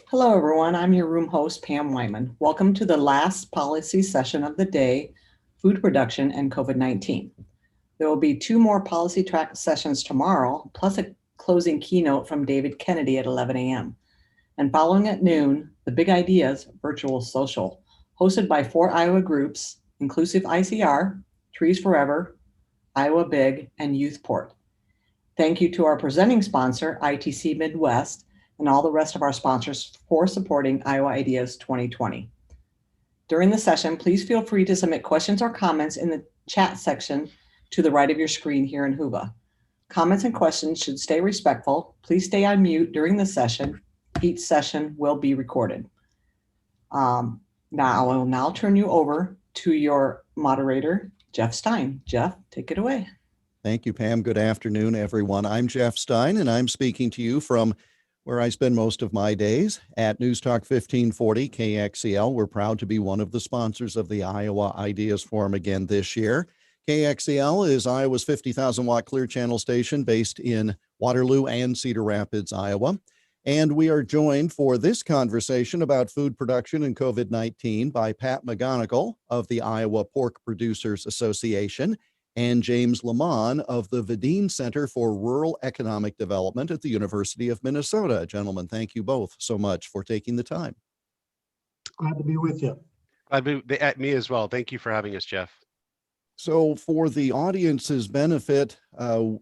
Hello, everyone. I'm your room host, Pam Leiman. Welcome to the last policy session of the day, food production and COVID-19. There will be two more policy track sessions tomorrow, plus a closing keynote from David Kennedy at 11 a.m. And following at noon, the Big Ideas Virtual Social, hosted by 4 Iowa groups, Inclusive ICR, Trees Forever, Iowa Big, and Youthport. Thank you to our presenting sponsor, ITC Midwest, and all the rest of our sponsors for supporting Iowa Ideas 2020. During the session, please feel free to submit questions or comments in the chat section to the right of your screen here in Hoover. Comments and questions should stay respectful. Please stay on mute during the session. Each session will be recorded. Now I will now turn you over to your moderator, Jeff Stein. Jeff, take it away. Thank you, Pam. Good afternoon, everyone. I'm Jeff Stein, and I'm speaking to you from where I spend most of my days at News Talk 1540 KXEL. We're proud to be one of the sponsors of the Iowa Ideas Forum again this year. KXEL is Iowa's 50,000 watt clear channel station based in Waterloo and Cedar Rapids, Iowa. And we are joined for this conversation about food production and COVID-19 by Pat McGonegle of the Iowa Pork Producers Association and James Leiman of the Veden Center for Rural Economic Development at the University of Minnesota. Gentlemen, thank you both so much for taking the time. Glad to be with you. At me as well. Thank you for having us, Jeff. So for the audience's benefit,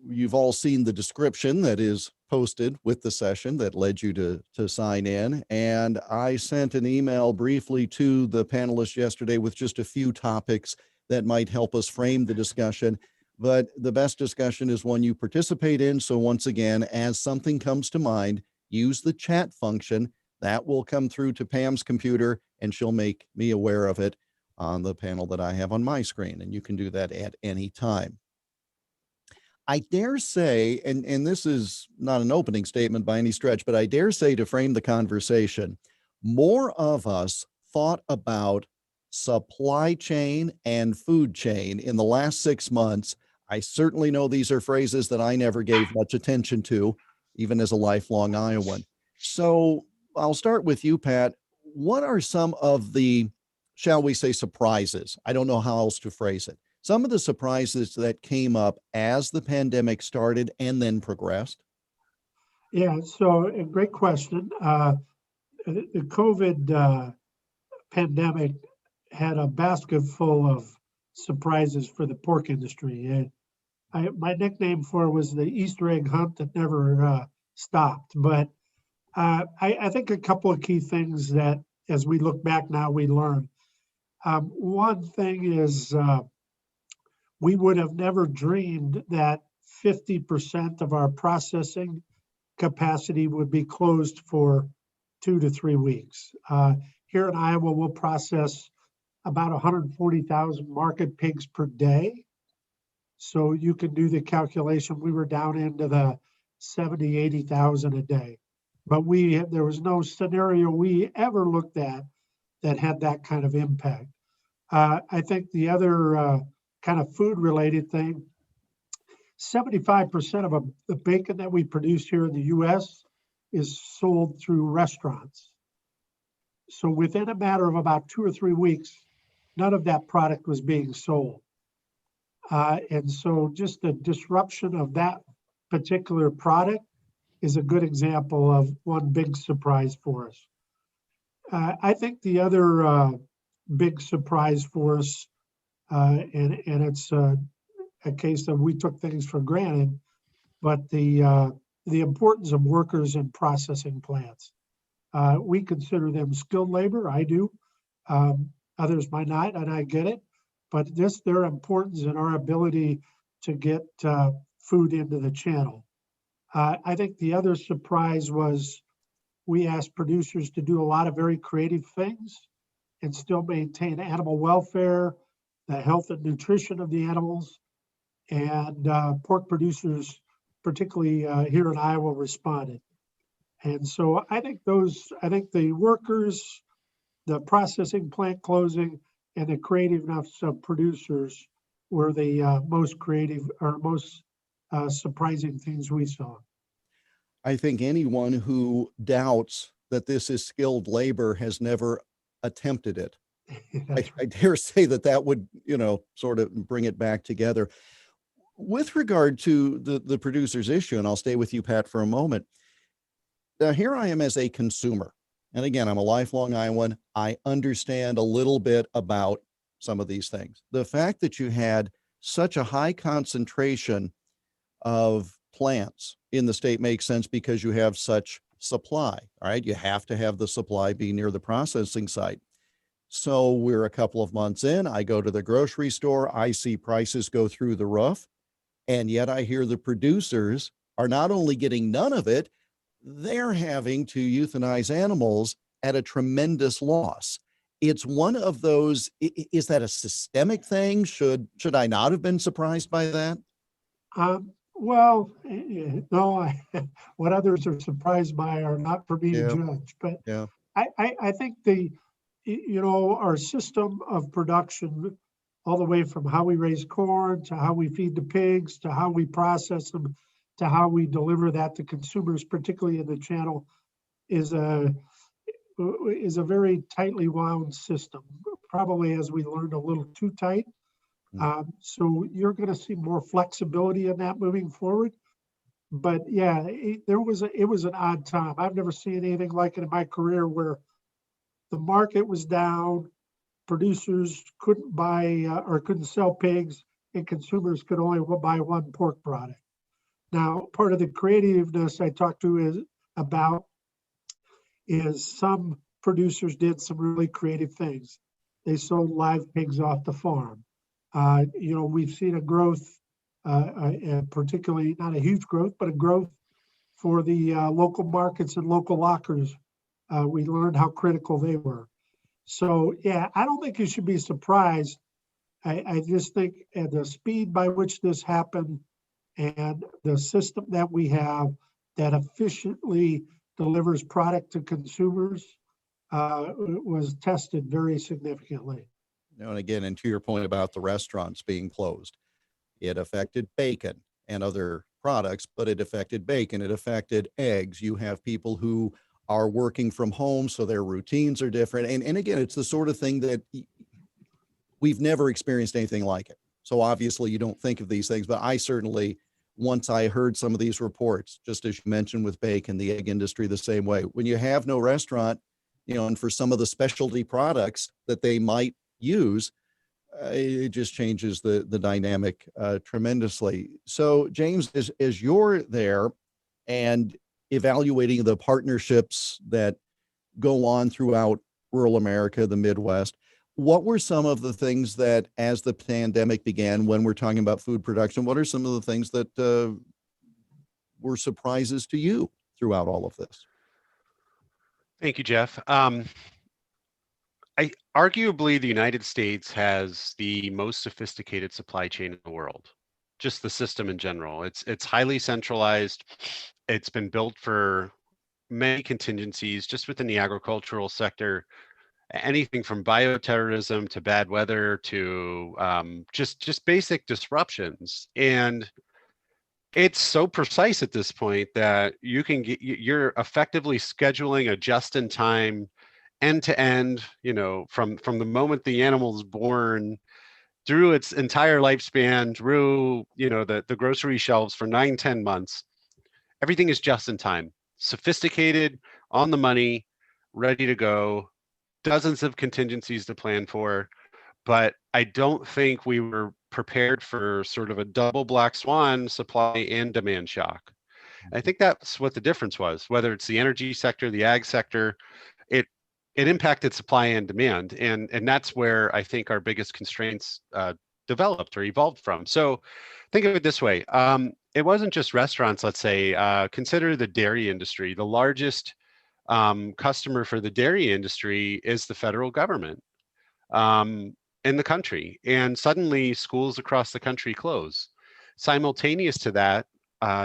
you've all seen the description that is posted with the session that led you to sign in. And I sent an email briefly to the panelists yesterday with just a few topics that might help us frame the discussion. But the best discussion is one you participate in. So once again, as something comes to mind, use the chat function. That will come through to Pam's computer and she'll make me aware of it on the panel that I have on my screen. And you can do that at any time. I dare say, and this is not an opening statement by any stretch, but I dare say to frame the conversation, more of us thought about supply chain and food chain in the last 6 months. I certainly know these are phrases that I never gave much attention to, even as a lifelong Iowan. So I'll start with you, Pat. What are some of the, shall we say, surprises? I don't know how else to phrase it. Some of the surprises that came up as the pandemic started and then progressed? Yeah, so a great question. The COVID pandemic had a basket full of surprises for the pork industry. My nickname for it was the Easter egg hunt that never stopped. But I think a couple of key things that, as we look back now, we learn. One thing is we would have never dreamed that 50% of our processing capacity would be closed for 2 to 3 weeks. Here in Iowa, we'll process about 140,000 market pigs per day. So you can do the calculation. We were down into the 70, 80,000 a day. But there was no scenario we ever looked at that had that kind of impact. I think the other kind of food related thing, 75% of the bacon that we produce here in the US is sold through restaurants. So within a matter of about 2 or 3 weeks, none of that product was being sold. And so just the disruption of that particular product is a good example of one big surprise for us. I think the other big surprise for us, and it's a case of we took things for granted, but the importance of workers in processing plants. We consider them skilled labor. I do. Others might not, and I get it. But their importance in our ability to get food into the channel. I think the other surprise was we asked producers to do a lot of very creative things and still maintain animal welfare, the health and nutrition of the animals, and pork producers, particularly here in Iowa, responded. And so I think the workers, the processing plant closing, and the creativeness of producers were the most creative or most surprising things we saw. I think anyone who doubts that this is skilled labor has never attempted it. That's I dare say that would, sort of bring it back together. With regard to the producer's issue, and I'll stay with you, Pat, for a moment. Now, here I am as a consumer. And again, I'm a lifelong Iowan. I understand a little bit about some of these things. The fact that you had such a high concentration of plants in the state makes sense because you have such supply. All right. You have to have the supply be near the processing site. So we're a couple of months in. I go to the grocery store. I see prices go through the roof. And yet I hear the producers are not only getting none of it, they're having to euthanize animals at a tremendous loss. It's one of those, is that a systemic thing? Should I not have been surprised by that? Well, no, what others are surprised by are not for me to judge. But Yeah. I think our system of production, all the way from how we raise corn to how we feed the pigs to how we process them to how we deliver that to consumers, particularly in the channel, is a very tightly wound system. Probably, as we learned, a little too tight. So you're going to see more flexibility in that moving forward. But yeah, it was an odd time. I've never seen anything like it in my career, where the market was down, producers couldn't buy or couldn't sell pigs, and consumers could only buy one pork product. Now, part of the creativeness I talked about is some producers did some really creative things. They sold live pigs off the farm. We've seen a growth, particularly not a huge growth, but a growth for the local markets and local lockers. We learned how critical they were. So, yeah, I don't think you should be surprised. I just think at the speed by which this happened and the system that we have that efficiently delivers product to consumers was tested very significantly. And again, and to your point about the restaurants being closed, it affected bacon and other products, but it affected bacon, it affected eggs. You have people who are working from home, so their routines are different. And again, it's the sort of thing that we've never experienced anything like it. So obviously you don't think of these things, but I certainly, once I heard some of these reports, just as you mentioned with bacon, the egg industry, the same way, when you have no restaurant, and for some of the specialty products that they might use, it just changes the dynamic tremendously. So James, as you're there and evaluating the partnerships that go on throughout rural America, the Midwest, what were some of the things that, as the pandemic began, when we're talking about food production, what are some of the things that were surprises to you throughout all of this? Thank you, Jeff. Arguably, the United States has the most sophisticated supply chain in the world. Just the system in general. It's highly centralized. It's been built for many contingencies just within the agricultural sector. Anything from bioterrorism to bad weather to just basic disruptions. And it's so precise at this point that you're effectively scheduling a just-in-time, end-to-end, from the moment the animal is born through its entire lifespan, through the grocery shelves for 9-10 months. Everything is just in time, sophisticated, on the money, ready to go. Dozens of contingencies to plan for, but I don't think we were prepared for sort of a double black swan supply and demand shock. I think that's what the difference was. Whether it's the energy sector, the ag sector, it impacted supply and demand, and that's where I think our biggest constraints developed or evolved from. So think of it this way: it wasn't just restaurants. Let's say consider the dairy industry. The largest customer for the dairy industry is the federal government in the country, and suddenly schools across the country close. Simultaneous to that,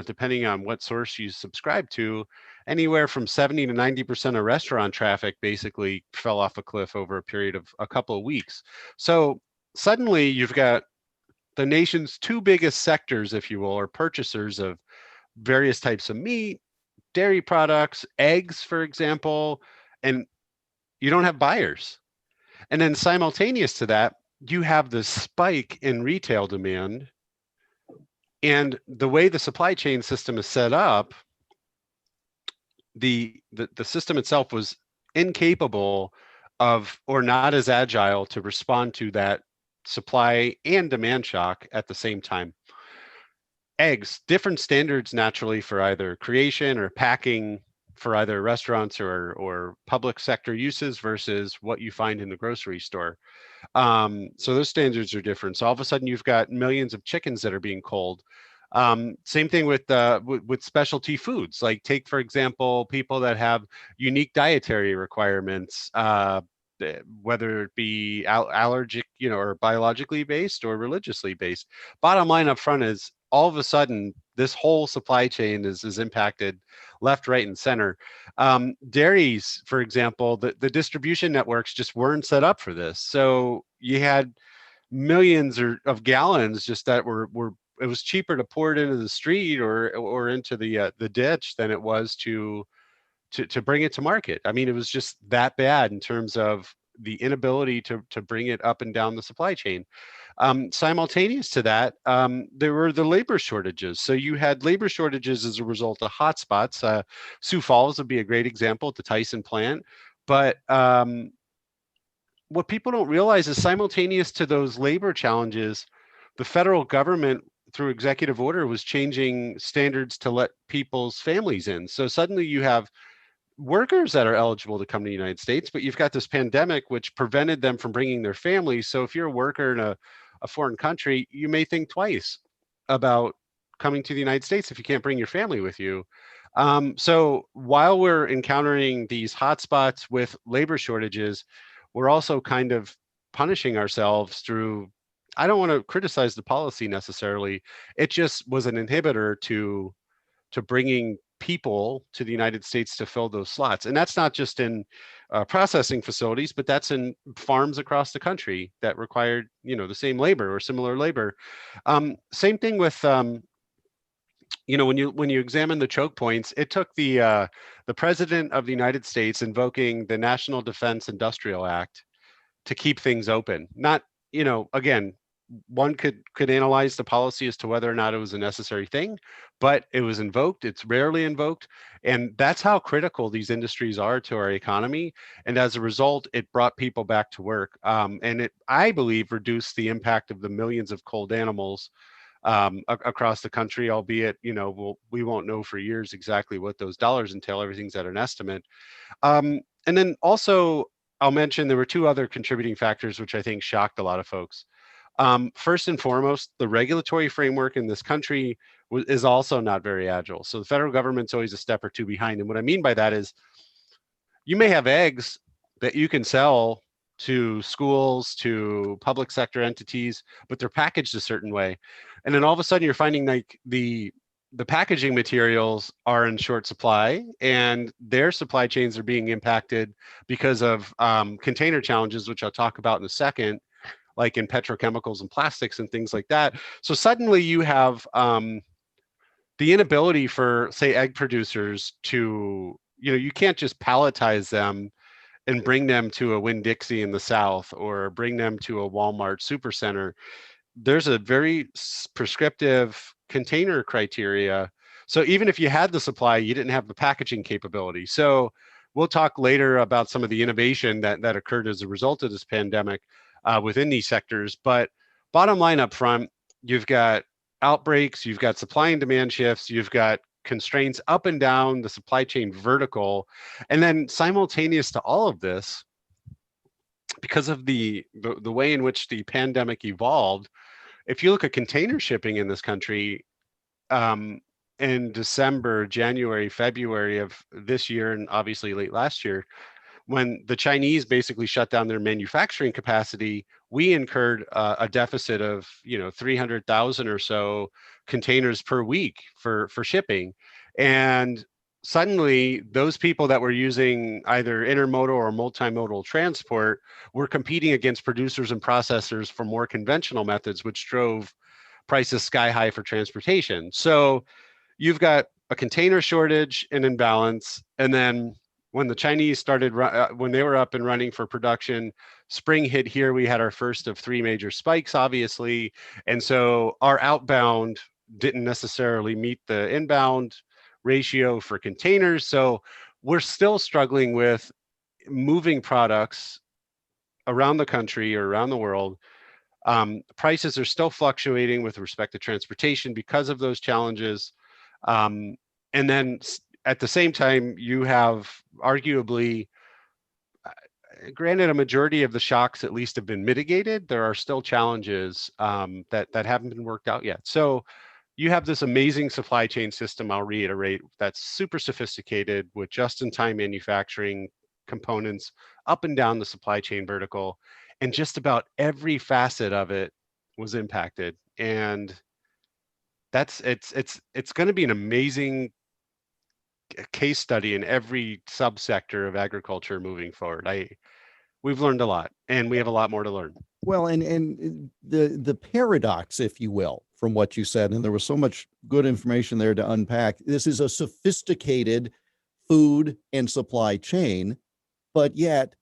depending on what source you subscribe to, anywhere from 70 to 90% of restaurant traffic basically fell off a cliff over a period of a couple of weeks. So suddenly you've got the nation's two biggest sectors, if you will, or purchasers of various types of meat, dairy products, eggs, for example, and you don't have buyers. And then simultaneous to that, you have the spike in retail demand. And the way the supply chain system is set up, the system itself was incapable of, or not as agile to respond to that supply and demand shock at the same time. Eggs, different standards naturally for either creation or packing for either restaurants or public sector uses versus what you find in the grocery store. So those standards are different. So all of a sudden you've got millions of chickens that are being culled. Same thing with specialty foods. Like take, for example, people that have unique dietary requirements, whether it be allergic, or biologically based or religiously based. Bottom line up front is all of a sudden this whole supply chain is impacted left, right, and center. Dairies, for example, the distribution networks just weren't set up for this. So you had millions of gallons just that were it was cheaper to pour it into the street or into the ditch than it was to bring it to market. I mean, it was just that bad in terms of the inability to bring it up and down the supply chain. Simultaneous to that, there were the labor shortages. So you had labor shortages as a result of hotspots. Sioux Falls would be a great example at the Tyson plant. But what people don't realize is simultaneous to those labor challenges, the federal government through executive order was changing standards to let people's families in. So suddenly you have workers that are eligible to come to the United States, but you've got this pandemic which prevented them from bringing their families. So if you're a worker in a foreign country, you may think twice about coming to the United States if you can't bring your family with you. So while we're encountering these hotspots with labor shortages, we're also kind of punishing ourselves through, I don't want to criticize the policy necessarily. It just was an inhibitor to bringing people to the United States to fill those slots. And that's not just in processing facilities, but that's in farms across the country that required, the same labor or similar labor. Same thing with, when you examine the choke points, it took the president of the United States invoking the National Defense Industrial Act to keep things open. Not, again, one could analyze the policy as to whether or not it was a necessary thing, but it was invoked. It's rarely invoked. And that's how critical these industries are to our economy. And as a result, it brought people back to work. And it, I believe, reduced the impact of the millions of culled animals across the country, albeit, we won't know for years exactly what those dollars entail. Everything's at an estimate. And then also, I'll mention there were two other contributing factors, which I think shocked a lot of folks. First and foremost, the regulatory framework in this country is also not very agile. So the federal government's always a step or two behind. And what I mean by that is you may have eggs that you can sell to schools, to public sector entities, but they're packaged a certain way. And then all of a sudden you're finding like the packaging materials are in short supply and their supply chains are being impacted because of container challenges, which I'll talk about in a second, like in petrochemicals and plastics and things like that. So suddenly you have the inability for, say, egg producers to, you can't just palletize them and bring them to a Winn-Dixie in the South or bring them to a Walmart supercenter. There's a very prescriptive container criteria. So even if you had the supply, you didn't have the packaging capability. So we'll talk later about some of the innovation that occurred as a result of this pandemic within these sectors. But bottom line up front, you've got outbreaks, you've got supply and demand shifts, you've got constraints up and down the supply chain vertical. And then simultaneous to all of this, because of the way in which the pandemic evolved, if you look at container shipping in this country, in December, January, February of this year, and obviously late last year, when the Chinese basically shut down their manufacturing capacity, we incurred a deficit of 300,000 or so containers per week for shipping. And suddenly those people that were using either intermodal or multimodal transport were competing against producers and processors for more conventional methods, which drove prices sky high for transportation. So you've got a container shortage and imbalance. And then when the Chinese started, when they were up and running for production, spring hit here, we had our first of 3 major spikes, obviously. And so our outbound didn't necessarily meet the inbound ratio for containers. So we're still struggling with moving products around the country or around the world. Prices are still fluctuating with respect to transportation because of those challenges. And then at the same time, you have arguably, granted, a majority of the shocks at least have been mitigated. There are still challenges that haven't been worked out yet. So you have this amazing supply chain system, I'll reiterate, that's super sophisticated with just-in-time manufacturing components up and down the supply chain vertical, and just about every facet of it was impacted. And it's going to be an amazing case study in every subsector of agriculture moving forward. We've learned a lot, and we have a lot more to learn. Well, and the paradox, if you will, from what you said, and there was so much good information there to unpack. This is a sophisticated food and supply chain, but yet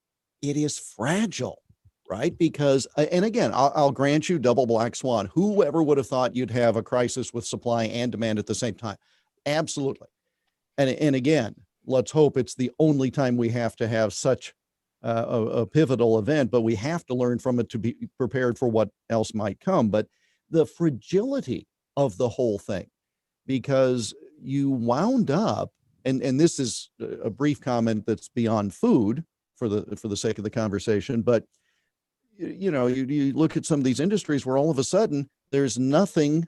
it is fragile, right? Because, and again, I'll grant you double black swan. Whoever would have thought you'd have a crisis with supply and demand at the same time? Absolutely. And again, let's hope it's the only time we have to have such a pivotal event, but we have to learn from it to be prepared for what else might come. But the fragility of the whole thing, because you wound up, and this is a brief comment that's beyond food for the sake of the conversation, but you know, you look at some of these industries where all of a sudden there's none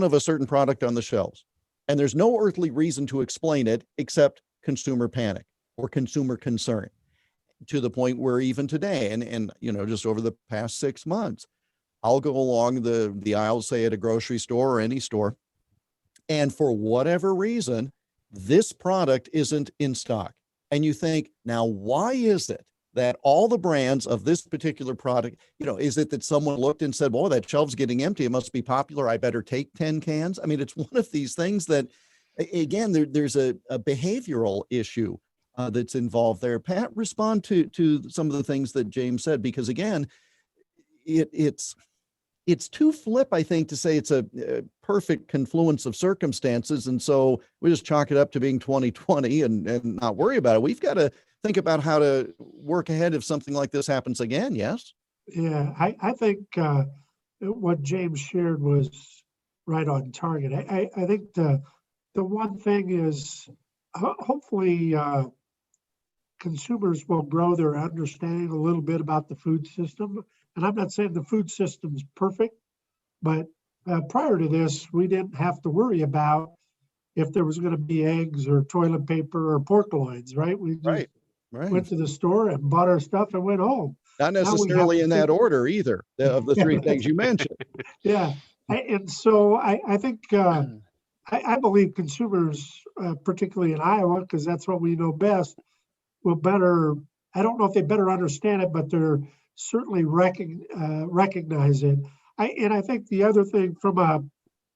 of a certain product on the shelves, and there's no earthly reason to explain it except consumer panic or consumer concern, to the point where even today, and you know, just over the past 6 months, I'll go along the aisle, say at a grocery store or any store, and for whatever reason, this product isn't in stock. And you think, now, why is it that all the brands of this particular product, you know, is it that someone looked and said, well, that shelf's getting empty, it must be popular, I better take 10 cans? I mean, it's one of these things that, again, there's a behavioral issue that's involved there. Pat, respond to some of the things that James said, because again, it's too flip, I think, to say it's a perfect confluence of circumstances. And so we just chalk it up to being 2020 and not worry about it. We've got to think about how to work ahead if something like this happens again. Yes? Yeah, I think what James shared was right on target. I think the one thing is hopefully consumers will grow their understanding a little bit about the food system. And I'm not saying the food system's perfect, but prior to this, we didn't have to worry about if there was going to be eggs or toilet paper or pork loins, right? We just went to the store and bought our stuff and went home. Not necessarily in that order either, of the three things you mentioned. Yeah. And so I think, I believe consumers, particularly in Iowa, because that's what we know best, will better, I don't know if they better understand it, but they're certainly recognize it. I think the other thing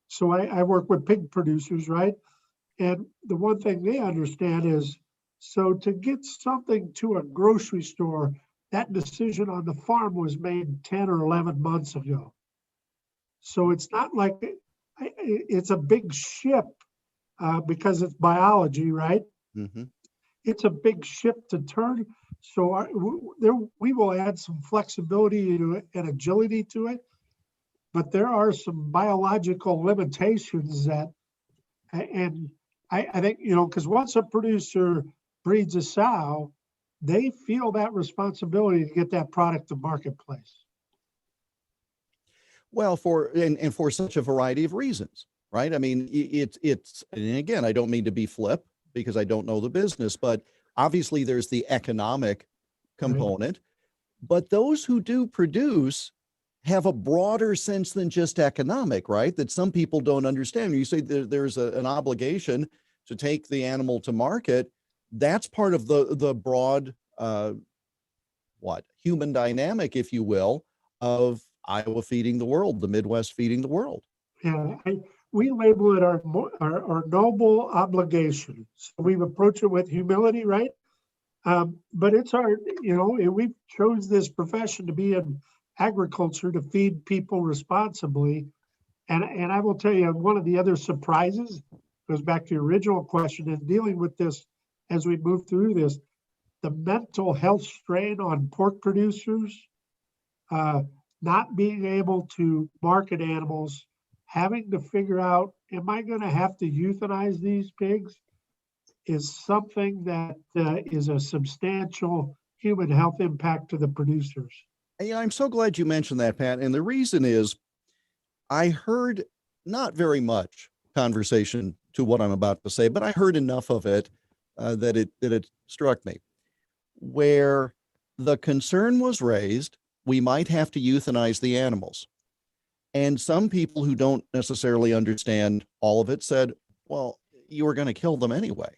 so I work with pig producers, right? And the one thing they understand is, so to get something to a grocery store, that decision on the farm was made 10 or 11 months ago. So it's not like it's a big ship because it's biology, right? Mm-hmm. It's a big ship to turn. So we will add some flexibility and agility to it, but there are some biological limitations that, and I think, you know, because once a producer breeds a sow, they feel that responsibility to get that product to marketplace. Well, for such a variety of reasons, right? I mean, it's, and again, I don't mean to be flip because I don't know the business, but obviously there's the economic component, but those who do produce have a broader sense than just economic, right? That some people don't understand. You say there's an obligation to take the animal to market. That's part of the broad, human dynamic, if you will, of Iowa feeding the world, the Midwest feeding the world. Yeah, we label it our noble obligation. So we approach it with humility, right? But it's our, we chose this profession to be in agriculture to feed people responsibly. And I will tell you, one of the other surprises goes back to your original question in dealing with this as we move through this, the mental health strain on pork producers, not being able to market animals, having to figure out, am I going to have to euthanize these pigs, is something that is a substantial human health impact to the producers. I'm so glad you mentioned that, Pat. And the reason is I heard not very much conversation to what I'm about to say, but I heard enough of it that it struck me, where the concern was raised, we might have to euthanize the animals. And some people who don't necessarily understand all of it said, well, you were going to kill them anyway.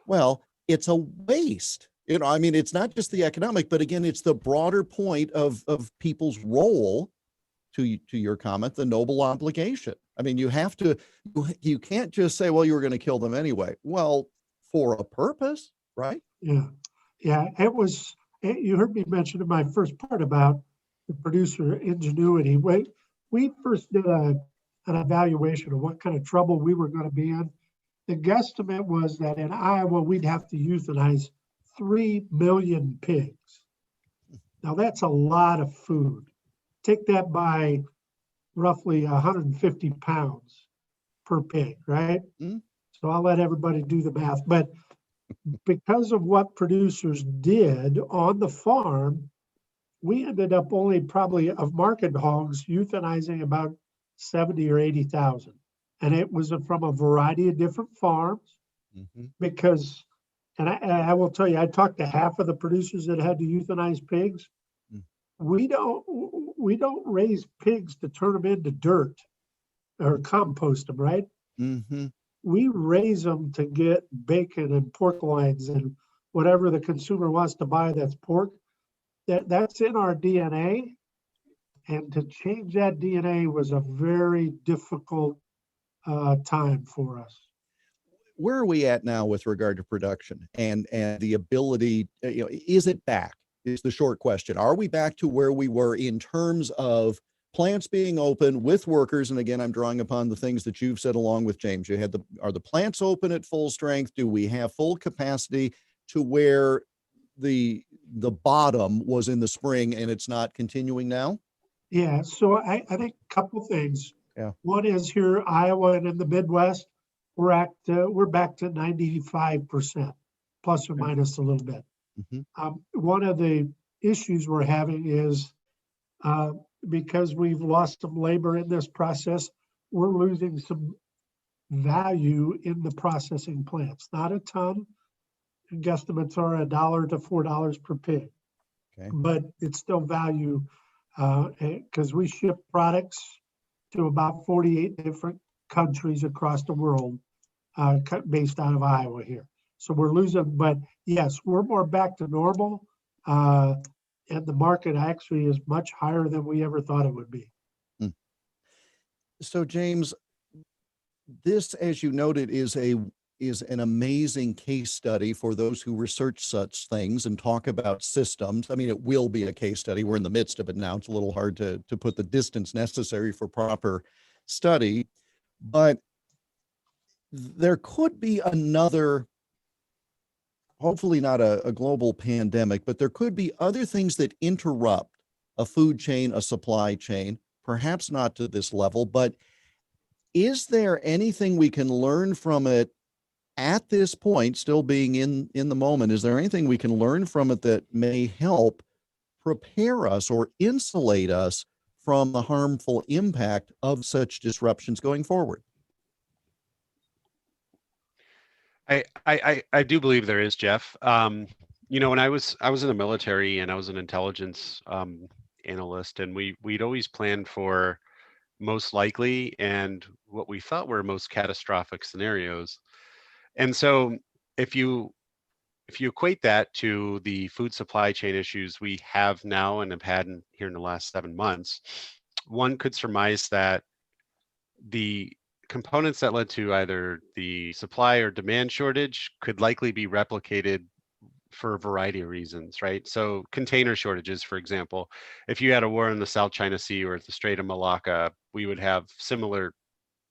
Well, it's a waste. It's not just the economic, but again, it's the broader point of people's role, to your comment, the noble obligation. You can't just say, well, you were going to kill them anyway. Well, for a purpose, right? Yeah. You heard me mention in my first part about the producer ingenuity. We first did an evaluation of what kind of trouble we were going to be in. The guesstimate was that in Iowa, we'd have to euthanize 3 million pigs. Now that's a lot of food. Take that by roughly 150 pounds per pig, right? Mm. So I'll let everybody do the math. But because of what producers did on the farm, we ended up only probably of market hogs euthanizing about 70 or 80,000. And it was from a variety of different farms because, and I will tell you, I talked to half of the producers that had to euthanize pigs. Mm. We don't raise pigs to turn them into dirt or compost them, right? Mm-hmm. We raise them to get bacon and pork loins and whatever the consumer wants to buy that's pork. That's in our DNA. And to change that DNA was a very difficult time for us. Where are we at now with regard to production and the ability, is it back is the short question. Are we back to where we were in terms of plants being open with workers? And again, I'm drawing upon the things that you've said along with James. Are the plants open at full strength? Do we have full capacity to where the bottom was in the spring and it's not continuing now? Yeah, so I think a couple things. Yeah. One is here, Iowa and in the Midwest, we're back to 95%, plus or minus a little bit. Mm-hmm. One of the issues we're having is because we've lost some labor in this process, we're losing some value in the processing plants. Not a ton. Guesstimates are $1 to $4 per pig, Okay. but it's still value because we ship products to about 48 different countries across the world based out of Iowa here. So we're losing, but yes, we're more back to normal. And the market actually is much higher than we ever thought it would be. So James, this, as you noted, is an amazing case study for those who research such things and talk about systems. It will be a case study. We're in the midst of it now. It's a little hard to put the distance necessary for proper study, but there could be another, hopefully not a global pandemic, but there could be other things that interrupt a food chain, a supply chain, perhaps not to this level, but is there anything we can learn from it at this point, still being in the moment? Is there anything we can learn from it that may help prepare us or insulate us from the harmful impact of such disruptions going forward? I do believe there is, Jeff. When I was in the military and I was an intelligence analyst, and we'd always planned for most likely and what we thought were most catastrophic scenarios. And so if you equate that to the food supply chain issues we have now and have had here in the last 7 months, one could surmise that the components that led to either the supply or demand shortage could likely be replicated for a variety of reasons, right? So container shortages, for example, if you had a war in the South China Sea or the Strait of Malacca, we would have similar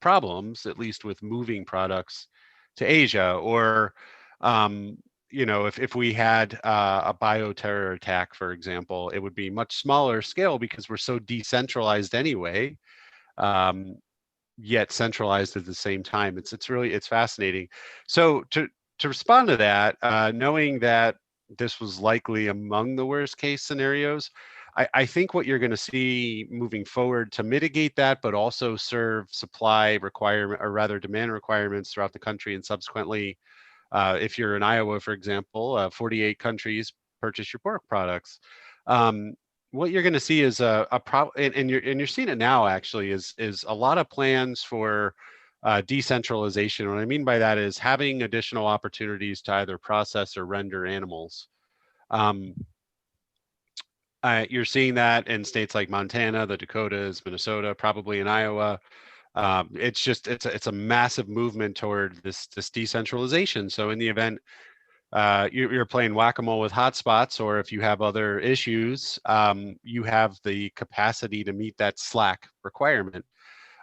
problems, at least with moving products to Asia. Or, if we had a bioterror attack, for example, it would be much smaller scale because we're so decentralized anyway, yet centralized at the same time. It's fascinating. So to respond to that, knowing that this was likely among the worst case scenarios, I think what you're going to see moving forward to mitigate that, but also serve supply requirement, or rather demand requirements throughout the country, and subsequently, if you're in Iowa, for example, 48 countries purchase your pork products. What you're going to see is a problem, and you're seeing it now. Actually, is a lot of plans for decentralization. What I mean by that is having additional opportunities to either process or render animals. You're seeing that in states like Montana, the Dakotas, Minnesota, probably in Iowa. It's a massive movement toward this decentralization. So in the event you're playing whack-a-mole with hotspots, or if you have other issues, you have the capacity to meet that Slack requirement.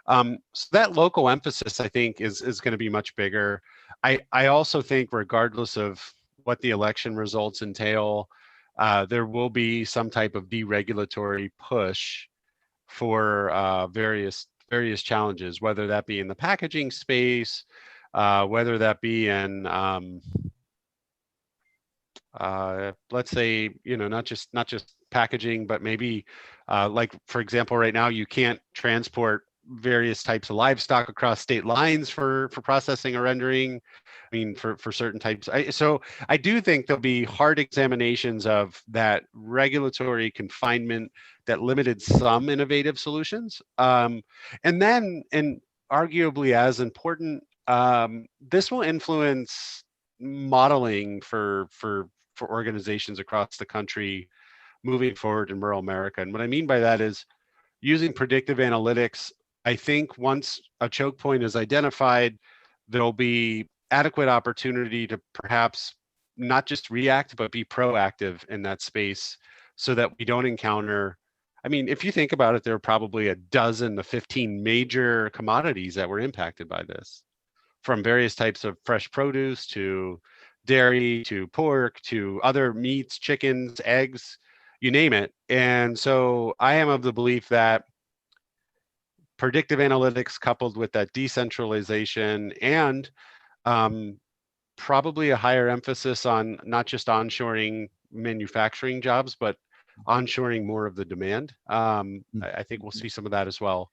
So that local emphasis, I think, is going to be much bigger. I also think, regardless of what the election results entail, there will be some type of deregulatory push for various challenges, whether that be in the packaging space, whether that be in let's say, not just packaging, but maybe like, for example, right now you can't transport various types of livestock across state lines for processing or rendering. I mean, for certain types. So I do think there'll be hard examinations of that regulatory confinement that limited some innovative solutions. And arguably as important, this will influence modeling for organizations across the country moving forward in rural America. And what I mean by that is using predictive analytics. I think once a choke point is identified, there'll be adequate opportunity to perhaps not just react, but be proactive in that space so that we don't encounter. I mean, if you think about it, there are probably a dozen to 15 major commodities that were impacted by this, from various types of fresh produce to dairy to pork to other meats, chickens, eggs, you name it. And so I am of the belief that predictive analytics coupled with that decentralization and probably a higher emphasis on not just onshoring manufacturing jobs, but onshoring more of the demand. I think we'll see some of that as well.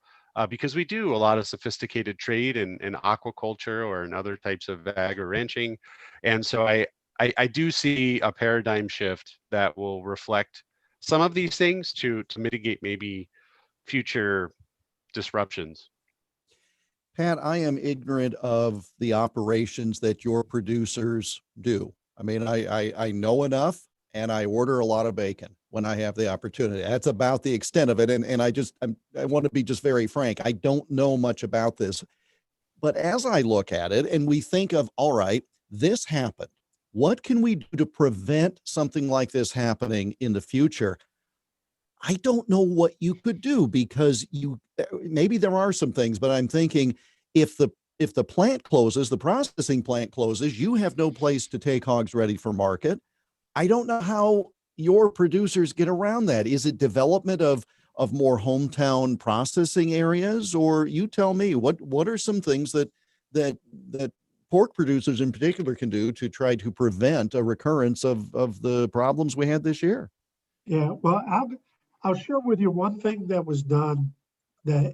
Because we do a lot of sophisticated trade in aquaculture or in other types of ag or ranching. And so I do see a paradigm shift that will reflect some of these things to mitigate maybe future disruptions. Pat, I am ignorant of the operations that your producers do. I mean, I know enough, and I order a lot of bacon when I have the opportunity. That's about the extent of it. And I want to be just very frank. I don't know much about this, but as I look at it and we think of, all right, this happened, what can we do to prevent something like this happening in the future? I don't know what you could do, because maybe there are some things, but I'm thinking if the plant closes, the processing plant closes, you have no place to take hogs ready for market. I don't know how your producers get around that. Is it development of more hometown processing areas, or you tell me what are some things that pork producers in particular can do to try to prevent a recurrence of the problems we had this year? Yeah, well, I'll share with you one thing that was done that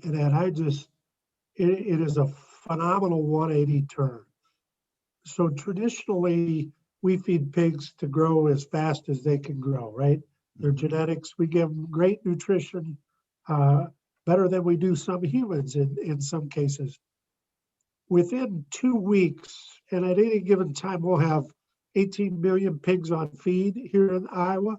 it is a phenomenal 180 turn. So traditionally, we feed pigs to grow as fast as they can grow, right? Their genetics, we give them great nutrition, better than we do some humans in some cases. Within 2 weeks, and at any given time, we'll have 18 million pigs on feed here in Iowa.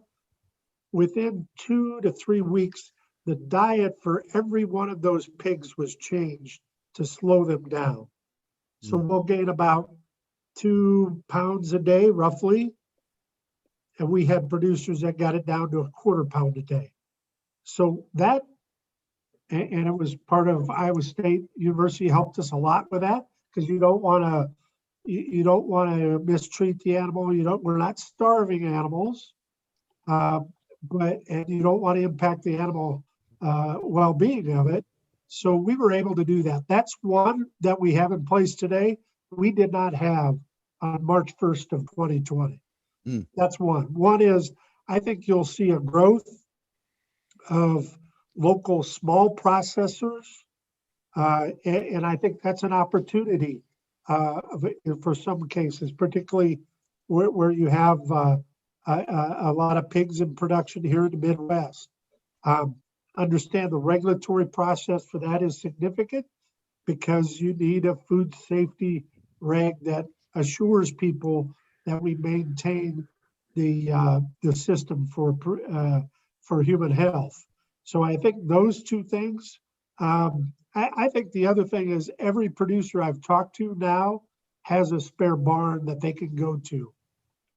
Within 2 to 3 weeks, the diet for every one of those pigs was changed to slow them down. So we'll gain about 2 pounds a day, roughly. And we had producers that got it down to a 1/4 pound a day. So that, and it was part of Iowa State University helped us a lot with that, because you don't want to mistreat the animal. We're not starving animals, and you don't want to impact the animal well-being of it. So we were able to do that. That's one that we have in place today. We did not have on March 1st of 2020. That's one. One is, I think you'll see a growth of local small processors. And I think that's an opportunity for some cases, particularly where you have a lot of pigs in production here in the Midwest. Understand the regulatory process for that is significant, because you need a food safety reg that assures people that we maintain the system for human health. So I think those two things. I think the other thing is, every producer I've talked to now has a spare barn that they can go to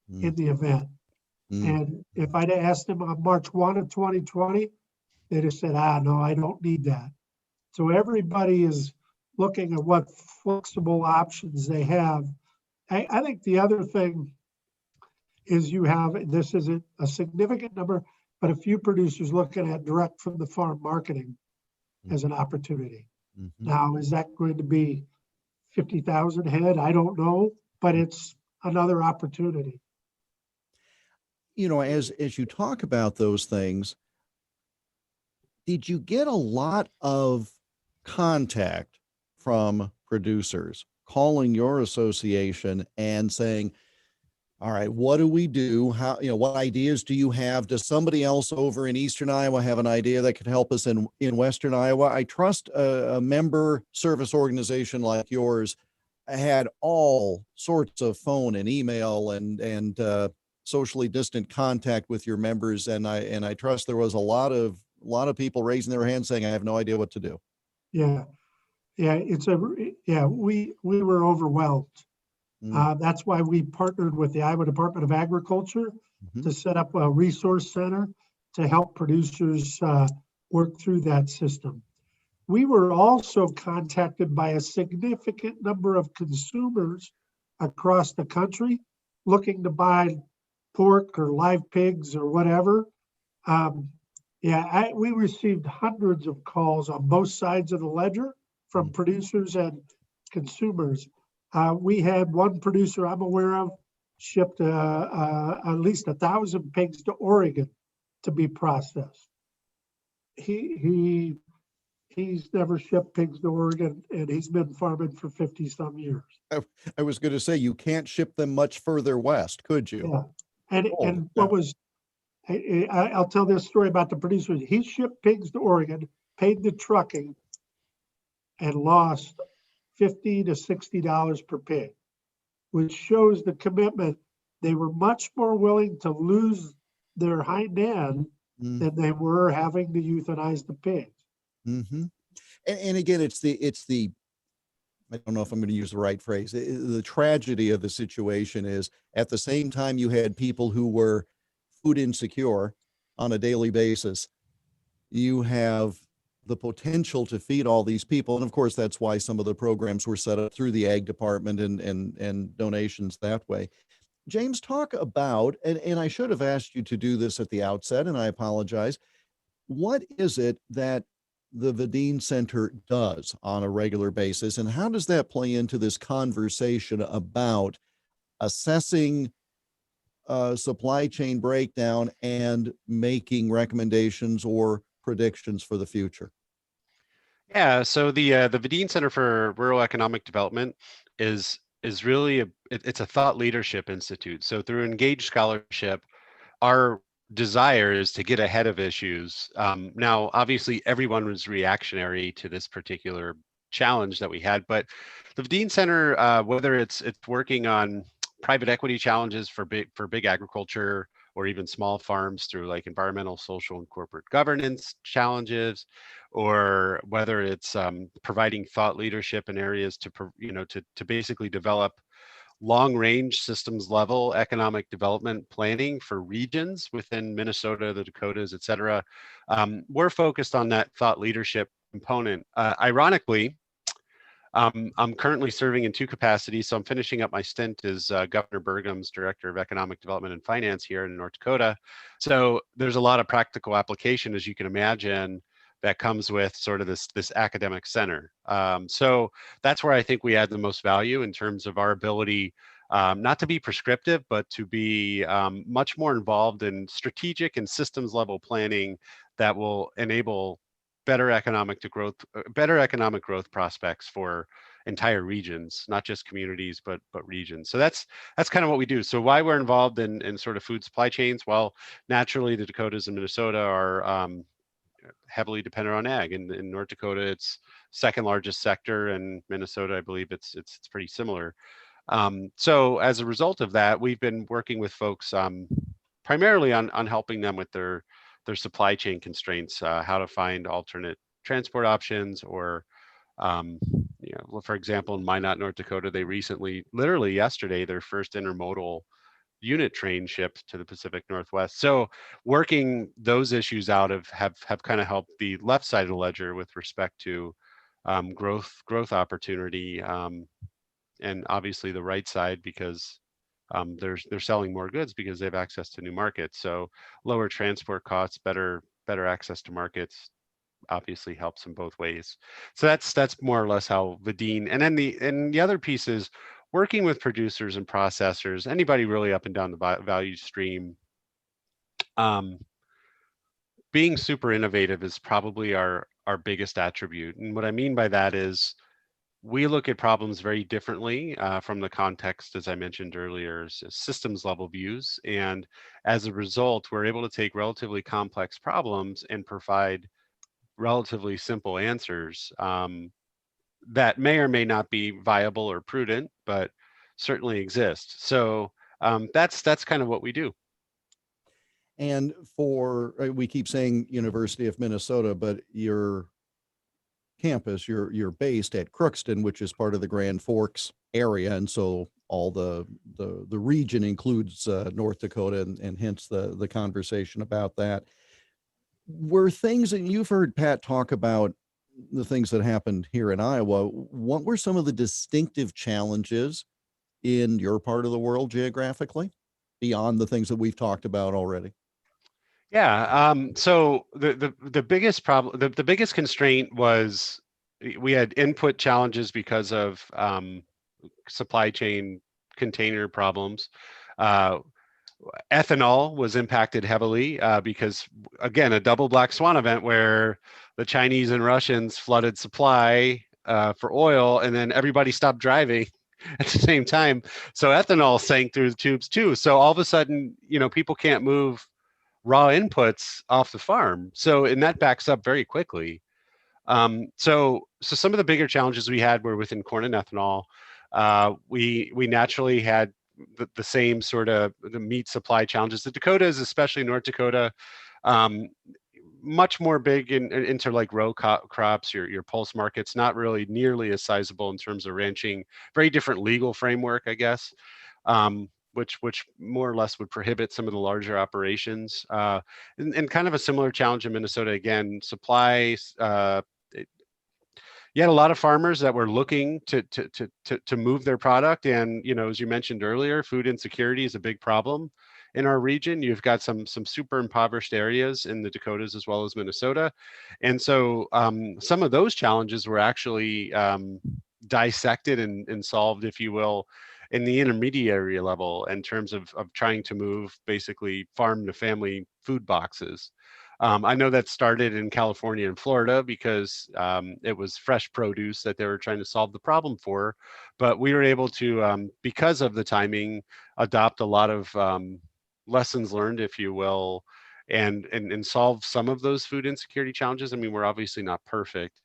in the event. And if I'd asked them on March 1 of 2020, they'd have said, no, I don't need that. So everybody is looking at what flexible options they have. I think the other thing is, you have, this isn't a significant number, but a few producers looking at direct from the farm marketing as an opportunity. Now, is that going to be 50,000 head? I don't know, but it's another opportunity. As you talk about those things, did you get a lot of contact from producers calling your association and saying, all right, what do we do? How, what ideas do you have? Does somebody else over in Eastern Iowa have an idea that could help us in Western Iowa? I trust a member service organization like yours had all sorts of phone and email and socially distant contact with your members. And I trust there was a lot of people raising their hands saying, I have no idea what to do. Yeah. We were overwhelmed. That's why we partnered with the Iowa Department of Agriculture to set up a resource center to help producers work through that system. We were also contacted by a significant number of consumers across the country looking to buy pork or live pigs or whatever. We received hundreds of calls on both sides of the ledger from producers and consumers. We had one producer I'm aware of shipped at least 1,000 pigs to Oregon to be processed. He's never shipped pigs to Oregon, and he's been farming for 50 some years. I was going to say, you can't ship them much further west, could you? Yeah. And what was, I'll tell this story about the producer. He shipped pigs to Oregon, paid the trucking, and lost $50 to $60 per pig, which shows the commitment. They were much more willing to lose their hind end than they were having to euthanize the pigs. And again, it's the I don't know if I'm going to use the right phrase. The tragedy of the situation is, at the same time you had people who were food insecure on a daily basis, you have the potential to feed all these people. And of course, that's why some of the programs were set up through the Ag Department and donations that way. James, talk about, and I should have asked you to do this at the outset, and I apologize. What is it that the Veden Center does on a regular basis, and how does that play into this conversation about assessing supply chain breakdown and making recommendations or predictions for the future? Yeah, so the Veden Center for Rural Economic Development is really it's a thought leadership institute. So through engaged scholarship, our desire is to get ahead of issues. Now, obviously, everyone was reactionary to this particular challenge that we had, but the Veden Center, whether it's working on private equity challenges for big agriculture, or even small farms through like environmental, social, and corporate governance challenges, or whether it's providing thought leadership in areas to, to basically develop long-range systems level economic development planning for regions within Minnesota, the Dakotas, et cetera. We're focused on that thought leadership component. Ironically, I'm currently serving in two capacities. So I'm finishing up my stint as Governor Burgum's Director of Economic Development and Finance here in North Dakota. So there's a lot of practical application, as you can imagine, that comes with sort of this academic center. So that's where I think we add the most value in terms of our ability, not to be prescriptive, but to be much more involved in strategic and systems level planning that will enable better economic growth prospects for entire regions, not just communities, but regions. So that's kind of what we do. So why we're involved in sort of food supply chains? Well, naturally, the Dakotas and Minnesota are heavily dependent on ag. In North Dakota, it's second largest sector, and Minnesota, I believe it's pretty similar. So as a result of that, we've been working with folks primarily on helping them with their supply chain constraints, how to find alternate transport options, or for example, in Minot, North Dakota, they recently, literally yesterday, their first intermodal unit train shipped to the Pacific Northwest. So working those issues out have kind of helped the left side of the ledger with respect to growth opportunity, and obviously the right side, because they're selling more goods because they have access to new markets. So lower transport costs, better access to markets, obviously helps in both ways. So that's more or less how Veden. And then the other piece is working with producers and processors, anybody really up and down the value stream. Being super innovative is probably our biggest attribute. And what I mean by that is we look at problems very differently from the context, as I mentioned earlier, systems level views. And as a result, we're able to take relatively complex problems and provide relatively simple answers that may or may not be viable or prudent, but certainly exist. So that's kind of what we do. And we keep saying University of Minnesota, but your campus, you're based at Crookston, which is part of the Grand Forks area, and so all the region includes North Dakota, and hence the conversation about that. Were things, and you've heard Pat talk about the things that happened here in Iowa, what were some of the distinctive challenges in your part of the world geographically, beyond the things that we've talked about already? Yeah. So the biggest problem, the biggest constraint was we had input challenges because of supply chain container problems. Ethanol was impacted heavily because, again, a double black swan event where the Chinese and Russians flooded supply for oil, and then everybody stopped driving at the same time. So ethanol sank through the tubes too. So all of a sudden, people can't move raw inputs off the farm. So, and that backs up very quickly. So some of the bigger challenges we had were within corn and ethanol. We naturally had the same sort of the meat supply challenges. The Dakotas, especially North Dakota, much more big into like row crops, your pulse markets, not really nearly as sizable in terms of ranching. Very different legal framework, I guess. Which more or less would prohibit some of the larger operations, and kind of a similar challenge in Minnesota. Again, supplies. You had a lot of farmers that were looking to move their product, and as you mentioned earlier, food insecurity is a big problem in our region. You've got some super impoverished areas in the Dakotas as well as Minnesota, and so some of those challenges were actually dissected and solved, if you will, in the intermediary level in terms of trying to move basically farm to family food boxes. I know that started in California and Florida because it was fresh produce that they were trying to solve the problem for. But we were able to, because of the timing, adopt a lot of lessons learned, if you will, and solve some of those food insecurity challenges. I mean, we're obviously not perfect.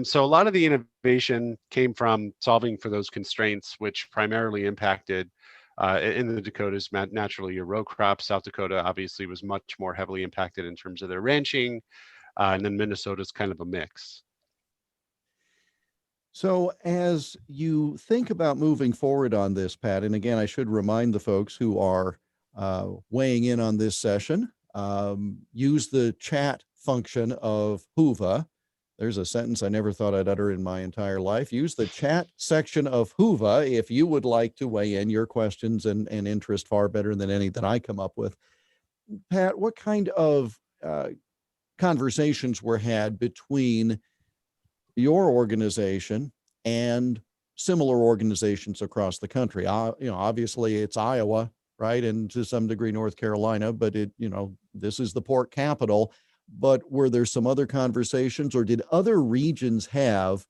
So a lot of the innovation came from solving for those constraints, which primarily impacted In the Dakotas, naturally a row crop. South Dakota obviously was much more heavily impacted in terms of their ranching. And then Minnesota's kind of a mix. So as you think about moving forward on this, Pat, and again, I should remind the folks who are weighing in on this session, use the chat function of Whova. There's a sentence I never thought I'd utter in my entire life. Use the chat section of Whova if you would like to weigh in your questions and interest far better than any that I come up with. Pat, what kind of conversations were had between your organization and similar organizations across the country? Obviously it's Iowa, right? And to some degree, North Carolina, but this is the pork capital. But were there some other conversations, or did other regions have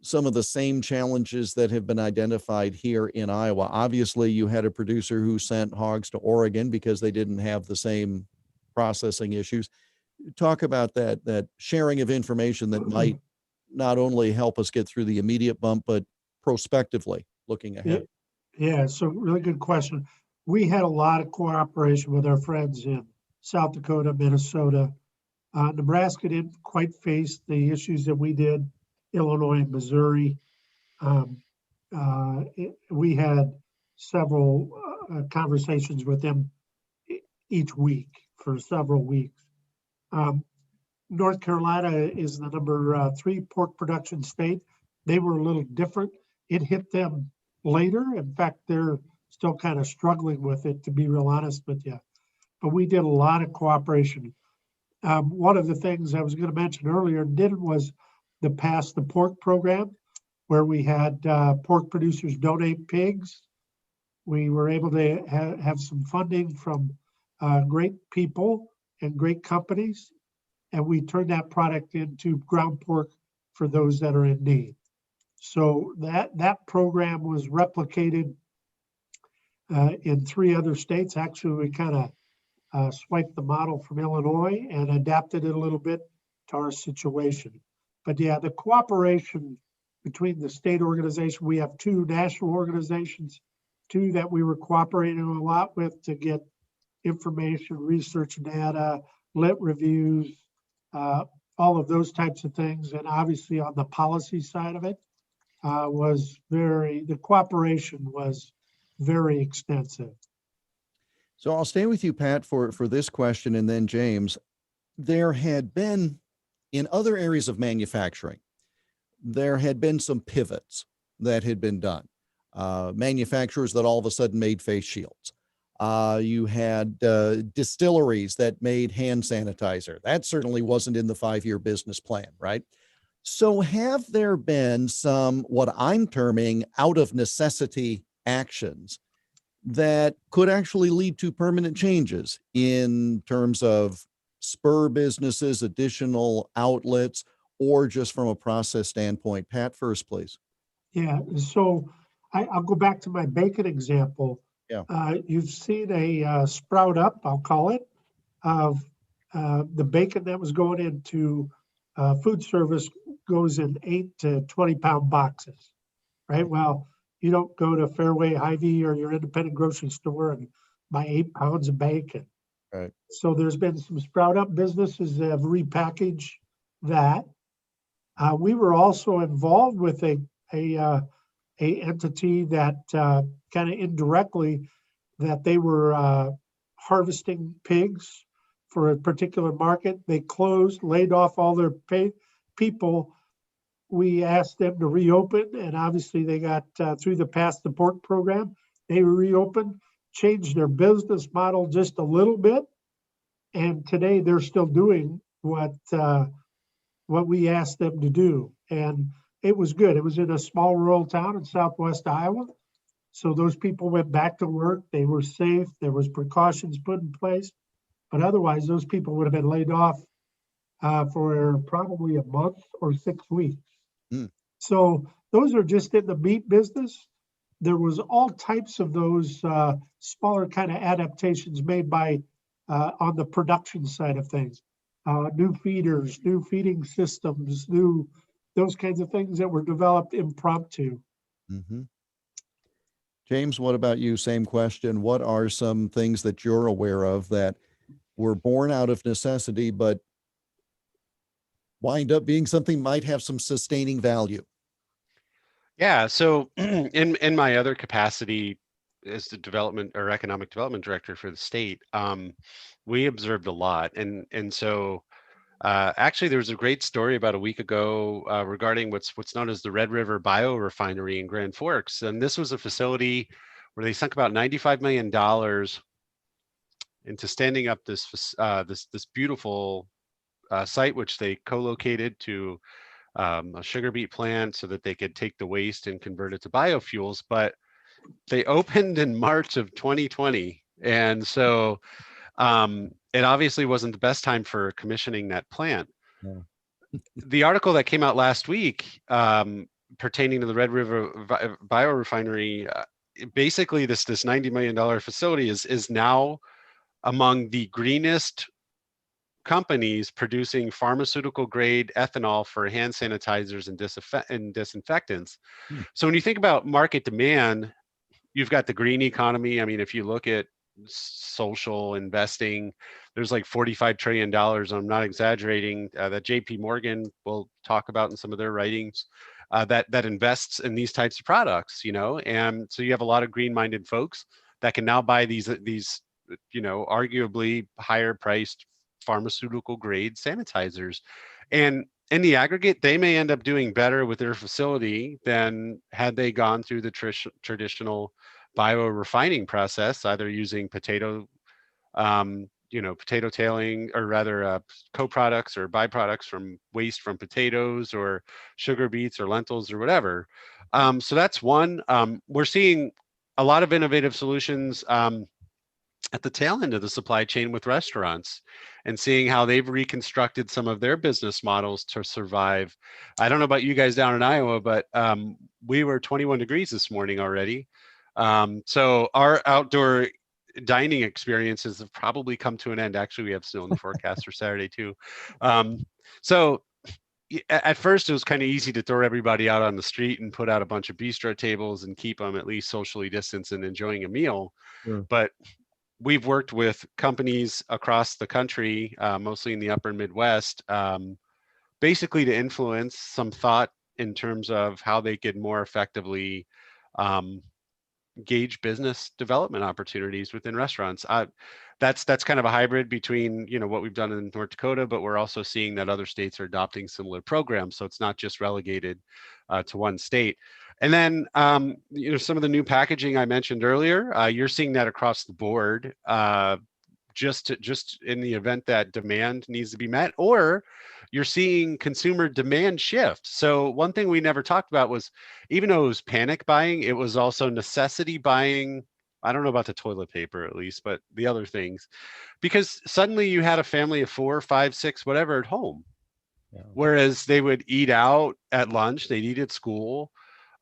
some of the same challenges that have been identified here in Iowa? Obviously, you had a producer who sent hogs to Oregon because they didn't have the same processing issues. Talk about that sharing of information that might not only help us get through the immediate bump, but prospectively looking ahead. Yeah, so really good question. We had a lot of cooperation with our friends in South Dakota, Minnesota. Nebraska didn't quite face the issues that we did, Illinois and Missouri. We had several conversations with them each week for several weeks. North Carolina is the number 3 pork production state. They were a little different. It hit them later. In fact, they're still kind of struggling with it, to be real honest with you. But we did a lot of cooperation. One of the things I was going to mention earlier was the Pass the Pork program, where we had pork producers donate pigs. We were able to have some funding from great people and great companies, and we turned that product into ground pork for those that are in need. So that program was replicated in 3 other states. Actually, we kind of swiped the model from Illinois and adapted it a little bit to our situation. But yeah, the cooperation between the state organization, we have 2 national organizations, 2 that we were cooperating a lot with to get information, research data, lit reviews, all of those types of things. And obviously on the policy side of it, the cooperation was very extensive. So I'll stay with you, Pat, for this question, and then James. There had been, in other areas of manufacturing, there had been some pivots that had been done. Manufacturers that all of a sudden made face shields. You had distilleries that made hand sanitizer. That certainly wasn't in the 5-year business plan, right? So have there been some, what I'm terming, out of necessity actions that could actually lead to permanent changes in terms of spur businesses, additional outlets, or just from a process standpoint? Pat, first, please. Yeah, so I'll go back to my bacon example. Yeah. You've seen a sprout up, I'll call it, of the bacon that was going into food service goes in 8 to 20 pound boxes, right? Well, you don't go to Fairway, Hy-Vee, or your independent grocery store and buy 8 pounds of bacon. Right. So there's been some sprout up businesses that have repackaged that. We were also involved with a entity that kind of indirectly that they were harvesting pigs for a particular market. They closed, laid off all their people. We asked them to reopen, and obviously they got through the Pass the Pork program. They reopened, changed their business model just a little bit, and today they're still doing what we asked them to do. And it was good. It was in a small rural town in southwest Iowa. So those people went back to work. They were safe. There was precautions put in place. But otherwise, those people would have been laid off for probably a month or 6 weeks. Mm. So those are just in the meat business. There was all types of those smaller kind of adaptations made by on the production side of things. New feeders, new feeding systems, those kinds of things that were developed impromptu. Mm-hmm. James, what about you? Same question. What are some things that you're aware of that were born out of necessity, but wind up being something might have some sustaining value? Yeah, so in my other capacity as the development or economic development director for the state, we observed a lot, and so actually there was a great story about a week ago regarding what's known as the Red River Biorefinery in Grand Forks, and this was a facility where they sunk about $95 million into standing up this beautiful site, which they co-located to a sugar beet plant so that they could take the waste and convert it to biofuels. But they opened in March of 2020. And so it obviously wasn't the best time for commissioning that plant. No. The article that came out last week pertaining to the Red River Biorefinery, basically this $90 million facility is now among the greenest companies producing pharmaceutical grade ethanol for hand sanitizers and disinfectants. Hmm. So when you think about market demand, you've got the green economy. I mean, if you look at social investing, there's like $45 trillion. I'm not exaggerating, that JP Morgan will talk about in some of their writings, that invests in these types of products, and so you have a lot of green-minded folks that can now buy these arguably higher priced pharmaceutical grade sanitizers. And in the aggregate, they may end up doing better with their facility than had they gone through the traditional biorefining process, either using potato tailing, or rather co-products or byproducts from waste from potatoes or sugar beets or lentils or whatever. So that's one. We're seeing a lot of innovative solutions at the tail end of the supply chain with restaurants, and seeing how they've reconstructed some of their business models to survive. I don't know about you guys down in Iowa, but we were 21 degrees this morning already. So our outdoor dining experiences have probably come to an end. Actually, we have snow in the forecast for Saturday too. So at first it was kind of easy to throw everybody out on the street and put out a bunch of bistro tables and keep them at least socially distanced and enjoying a meal. Sure. But we've worked with companies across the country, mostly in the upper Midwest, basically to influence some thought in terms of how they could more effectively gauge business development opportunities within restaurants. That's kind of a hybrid between what we've done in North Dakota, but we're also seeing that other states are adopting similar programs. So it's not just relegated to one state. And then some of the new packaging I mentioned earlier, you're seeing that across the board. Just in the event that demand needs to be met, or you're seeing consumer demand shift. So one thing we never talked about was, even though it was panic buying, it was also necessity buying. I don't know about the toilet paper at least, but the other things, because suddenly you had a family of 4, 5, 6, whatever at home. Yeah. Whereas they would eat out at lunch, they'd eat at school,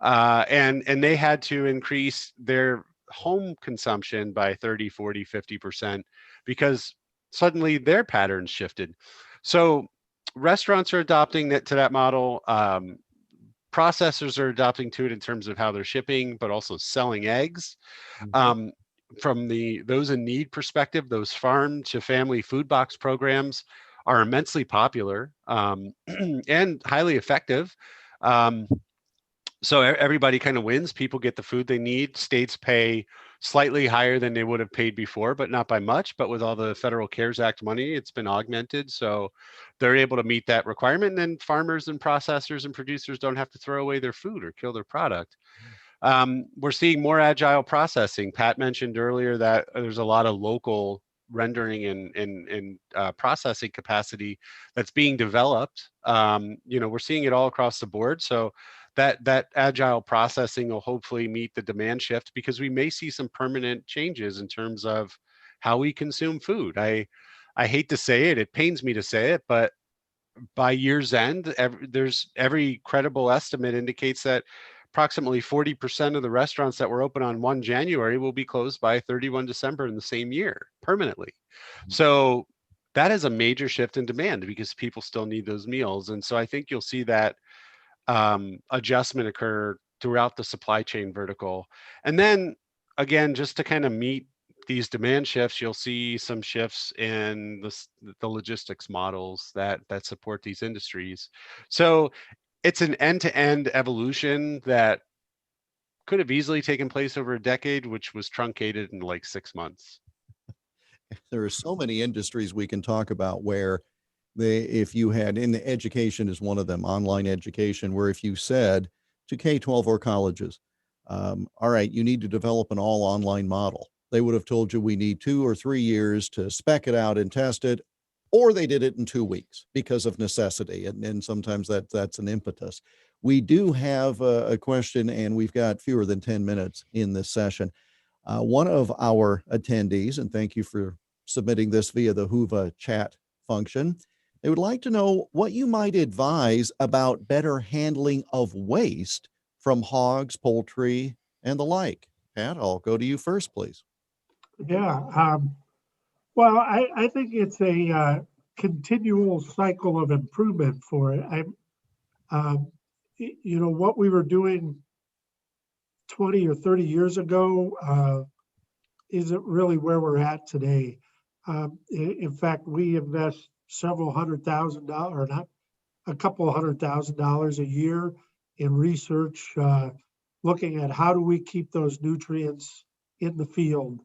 and they had to increase their home consumption by 30, 40, 50% because suddenly their patterns shifted. So restaurants are adopting to that model. Processors are adopting to it in terms of how they're shipping, but also selling eggs. From those in need perspective, those farm to family food box programs are immensely popular and highly effective. So everybody kind of wins. People get the food they need. States pay slightly higher than they would have paid before, but not by much. But with all the federal CARES Act money, it's been augmented. So they're able to meet that requirement. And then farmers and processors and producers don't have to throw away their food or kill their product. We're seeing more agile processing. Pat mentioned earlier that there's a lot of local rendering and processing capacity that's being developed. We're seeing it all across the board. So that agile processing will hopefully meet the demand shift, because we may see some permanent changes in terms of how we consume food. I hate to say it, it pains me to say it, but by year's end, every credible estimate indicates that approximately 40% of the restaurants that were open on 1 January will be closed by 31 December in the same year permanently. So that is a major shift in demand because people still need those meals. And so I think you'll see that adjustment occur throughout the supply chain vertical. And then again, just to kind of meet these demand shifts, you'll see some shifts in the logistics models that support these industries. So it's an end-to-end evolution that could have easily taken place over a decade, which was truncated in like 6 months. There are so many industries we can talk about where if you had, in education is one of them, online education, where if you said to K-12 or colleges, all right, you need to develop an all online model, they would have told you we need 2 or 3 years to spec it out and test it, or they did it in 2 weeks because of necessity. And sometimes that's an impetus. We do have a question, and we've got fewer than 10 minutes in this session. One of our attendees, and thank you for submitting this via the Whova chat function, they would like to know what you might advise about better handling of waste from hogs, poultry, and the like. Pat, I'll go to you first, please. Yeah. Well, I think it's a continual cycle of improvement for it. What we were doing 20 or 30 years ago isn't really where we're at today. In fact, we invest several $100,000, or not a couple of $100,000 a year in research, looking at how do we keep those nutrients in the field.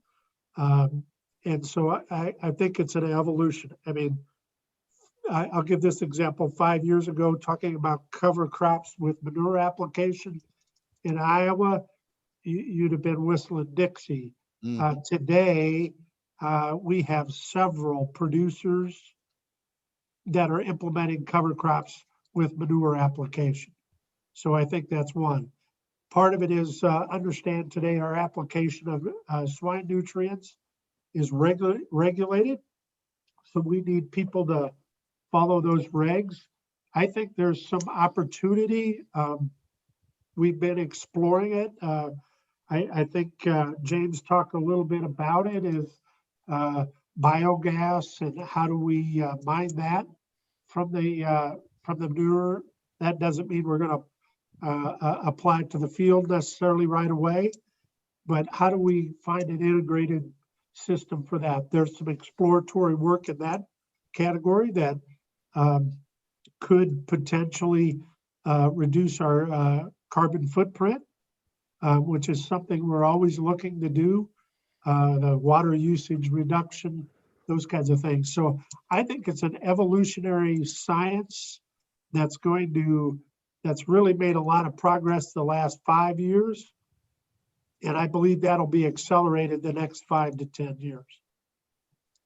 And so I think it's an evolution. I mean, I'll give this example. 5 years ago, talking about cover crops with manure application in Iowa, you'd have been whistling Dixie. Today, we have several producers that are implementing cover crops with manure application. So I think that's one. Part of it is understand today our application of swine nutrients is regulated. So we need people to follow those regs. I think there's some opportunity. We've been exploring it. I think James talked a little bit about it, is biogas and how do we mine that from the manure. That doesn't mean we're going to apply it to the field necessarily right away, but how do we find an integrated system for that? There's some exploratory work in that category that could potentially reduce our carbon footprint, which is something we're always looking to do, the water usage reduction, those kinds of things. So I think it's an evolutionary science that's really made a lot of progress the last 5 years. And I believe that'll be accelerated the next 5 to 10 years.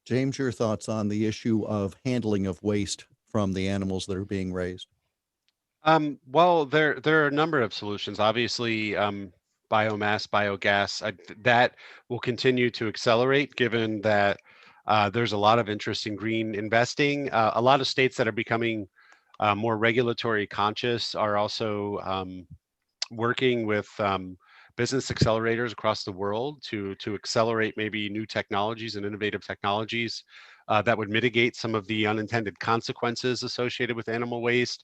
James, your thoughts on the issue of handling of waste from the animals that are being raised? Well, there are a number of solutions. Obviously, biomass, biogas, that will continue to accelerate given that there's a lot of interest in green investing. A lot of states that are becoming more regulatory conscious are also working with business accelerators across the world to accelerate maybe new technologies and innovative technologies that would mitigate some of the unintended consequences associated with animal waste.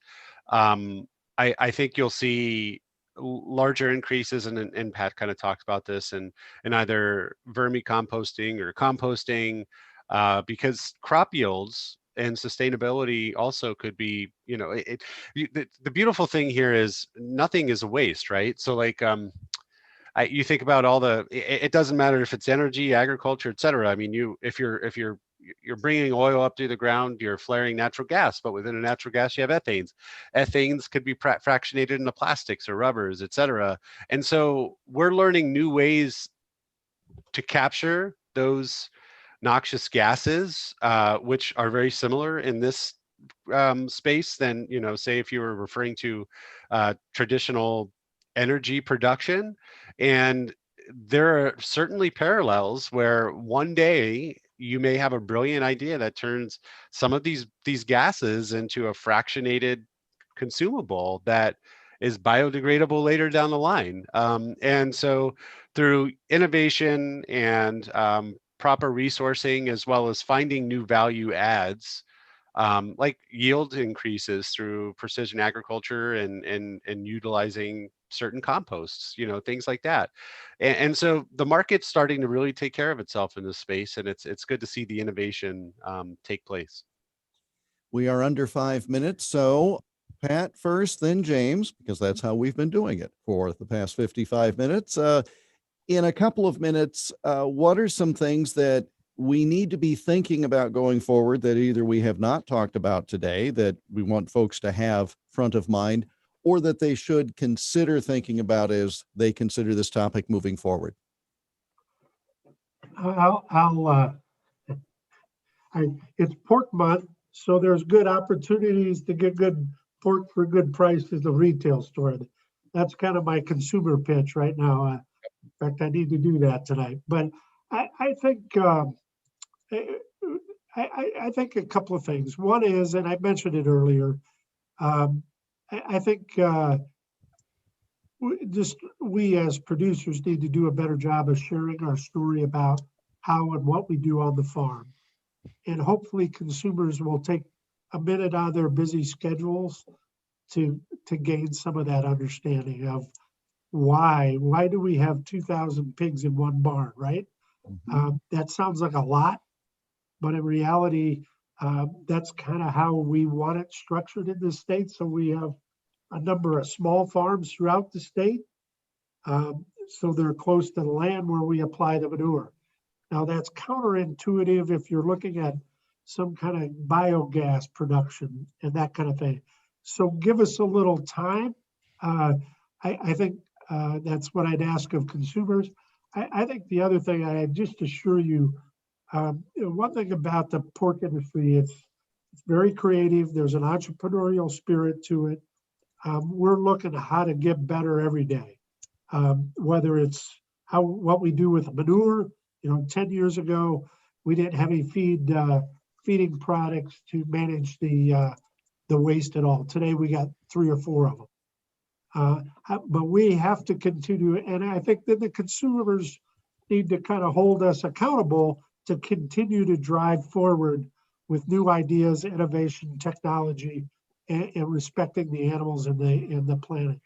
I think you'll see larger increases, and Pat kind of talked about this, in either vermicomposting or composting, because crop yields and sustainability also could be, the beautiful thing here is nothing is a waste, right? So like, you think about all it doesn't matter if it's energy, agriculture, et cetera. I mean, if you're bringing oil up through the ground, you're flaring natural gas, but within a natural gas, you have ethanes. Ethanes could be fractionated into plastics or rubbers, et cetera. And so we're learning new ways to capture those noxious gases, which are very similar in this space than, say if you were referring to traditional energy production. And there are certainly parallels where one day you may have a brilliant idea that turns some of these gases into a fractionated consumable that is biodegradable later down the line. And so through innovation and proper resourcing, as well as finding new value adds, like yield increases through precision agriculture and utilizing certain composts, things like that. And so the market's starting to really take care of itself in this space, and it's good to see the innovation take place. We are under 5 minutes, so Pat first, then James, because that's how we've been doing it for the past 55 minutes. In a couple of minutes, what are some things that we need to be thinking about going forward that either we have not talked about today that we want folks to have front of mind, or that they should consider thinking about as they consider this topic moving forward? It's pork month, so there's good opportunities to get good pork for good prices at the retail store. That's kind of my consumer pitch right now. In fact, I need to do that tonight. But I think I think a couple of things. One is, and I mentioned it earlier, I think we as producers need to do a better job of sharing our story about how and what we do on the farm. And hopefully consumers will take a minute out of their busy schedules to gain some of that understanding of why do we have 2,000 pigs in one barn, right? That sounds like a lot, but in reality, that's kind of how we want it structured in the state. So we have a number of small farms throughout the state. So they're close to the land where we apply the manure. Now that's counterintuitive if you're looking at some kind of biogas production and that kind of thing. So give us a little time. I think that's what I'd ask of consumers. I think the other thing I just assure you, one thing about the pork industry, it's very creative. There's an entrepreneurial spirit to it. We're looking at how to get better every day, whether it's what we do with manure. 10 years ago, we didn't have any feeding products to manage the waste at all. Today, we got 3 or 4 of them. But we have to continue, and I think that the consumers need to kind of hold us accountable to continue to drive forward with new ideas, innovation, technology, and respecting the animals and the planet.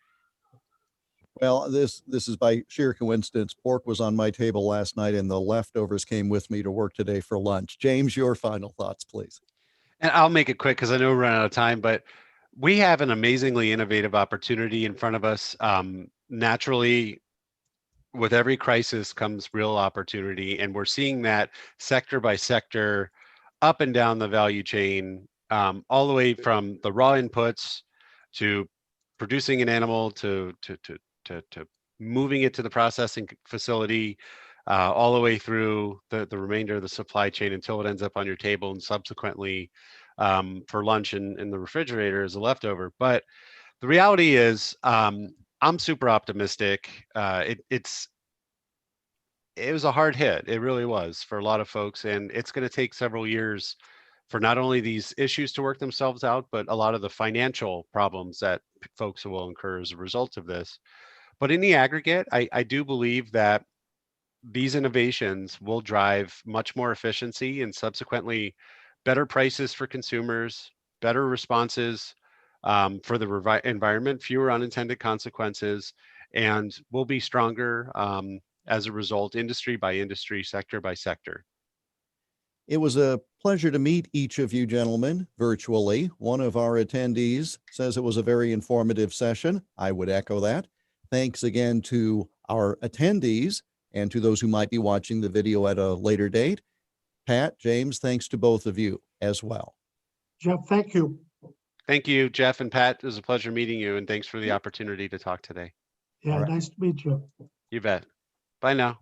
Well, this is by sheer coincidence. Pork was on my table last night, and the leftovers came with me to work today for lunch. James, your final thoughts, please. And I'll make it quick because I know we're running out of time, but we have an amazingly innovative opportunity in front of us. Naturally, with every crisis comes real opportunity, and we're seeing that sector by sector, up and down the value chain, all the way from the raw inputs to producing an animal to moving it to the processing facility, all the way through the remainder of the supply chain until it ends up on your table and subsequently for lunch in the refrigerator as a leftover. But the reality is, I'm super optimistic. It was a hard hit. It really was for a lot of folks, and it's going to take several years for not only these issues to work themselves out, but a lot of the financial problems that folks will incur as a result of this. But in the aggregate, I do believe that these innovations will drive much more efficiency and subsequently better prices for consumers, better responses for the environment, fewer unintended consequences, and we'll be stronger as a result, industry by industry, sector by sector. It was a pleasure to meet each of you gentlemen virtually. One of our attendees says it was a very informative session. I would echo that. Thanks again to our attendees and to those who might be watching the video at a later date. Pat, James, thanks to both of you as well. Jeff, thank you. Thank you, Jeff and Pat. It was a pleasure meeting you, and thanks for the opportunity to talk today. Yeah, All right. nice to meet you. You bet. Bye now.